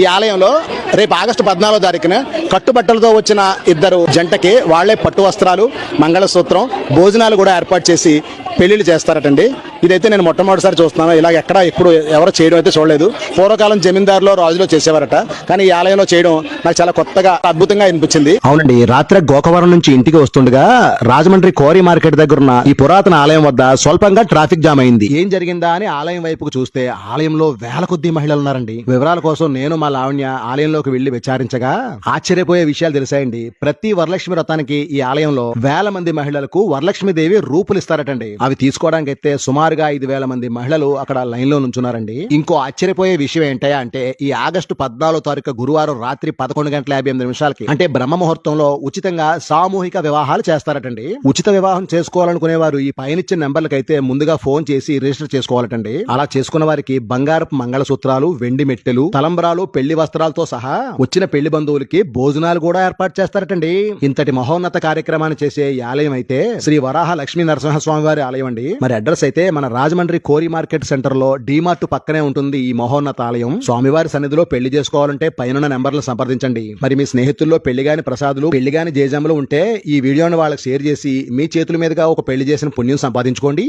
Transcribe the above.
ఈ ఆలయంలో రేపు ఆగస్టు 14వ తారీఖున కట్టుబట్టలతో వచ్చిన ఇద్దరు జంటకి వాళ్లే పట్టు వస్త్రాలు, మంగళసూత్రం, భోజనాలు కూడా ఏర్పాటు చేసి పెళ్లిళ్ళు చేస్తారటండి. ఇదైతే నేను మొట్టమొదటిసారి చూస్తున్నాను. ఇలా ఎక్కడ ఎప్పుడు ఎవరు చేయడం అయితే చూడలేదు. పూర్వకాలం జమీందారులో రాజులో చేసేవారట, కానీ ఈ ఆలయంలో చేయడం నాకు చాలా కొత్తగా అద్భుతంగా అనిపించింది. అవునండి, రాత్రి గోకవరం నుంచి ఇంటికి వస్తుండగా రాజమండ్రి కోరి మార్కెట్ దగ్గర ఉన్న ఈ పురాతన ఆలయం వద్ద స్వల్పంగా ట్రాఫిక్ జామ్ అయింది. ఏం జరిగిందా అని ఆలయం వైపుకు చూస్తే ఆలయంలో వేల కొద్దీ మహిళలు ఉన్నారండి. వివరాల కోసం నేను మా లావణ్య ఆలయంలోకి వెళ్లి విచారించగా ఆశ్చర్యపోయే విషయాలు తెలిసాయండి. ప్రతి వరలక్ష్మి వ్రతానికి ఈ ఆలయంలో వేల మంది మహిళలకు వరలక్ష్మీదేవి రూపులు ఇస్తారటండి. అవి తీసుకోవడానికి అయితే సుమారుగా 5,000 మంది మహిళలు అక్కడ లైన్ లో నుంచున్నారండి. ఇంకో ఆశ్చర్యపోయే విషయం ఏంటయ్యా అంటే ఈ ఆగస్టు 14వ తారీఖు గురువారం రాత్రి 11:58 అంటే బ్రహ్మ ముహూర్తంలో ఉచితంగా సామూహిక వివాహాలు చేస్తారటండి. ఉచిత వివాహం చేసుకోవాలనుకునే వారు ఈ పైనిచ్చిన నెంబర్లకైతే ముందుగా ఫోన్ చేసి రిజిస్టర్ చేసుకోవాలటండి. అలా చేసుకున్న వారికి బంగారపు మంగళసూత్రాలు, వెండి మెట్టెలు, తలంబరాలు, పెళ్లి వస్త్రాలతో సహా వచ్చిన పెళ్లి బంధువులకి భోజనాలు కూడా ఏర్పాటు చేస్తారటండి. ఇంతటి మహోన్నత కార్యక్రమాన్ని చేసే ఈ ఆలయం అయితే శ్రీ వరాహ లక్ష్మీ నరసింహస్వామి వారి ఆలయం అండి. మరి అడ్రస్ అయితే మన రాజమండ్రి కోరి మార్కెట్ సెంటర్ లో డీమార్ట్ పక్కనే ఉంటుంది ఈ మహోన్నత ఆలయం. స్వామివారి సన్నిధిలో పెళ్లి చేసుకోవాలంటే పైన నెంబర్లు సంప్రదించండి. మరి మీ స్నేహితుల్లో పెళ్లిగాని ప్రసాదులు, పెళ్లిగాని జేజాములు ఉంటే ఈ వీడియోని వాళ్ళకి షేర్ చేసి మీ చేతుల మీదుగా ఒక పెళ్లి చేసిన పుణ్యం సంపాదించుకోండి.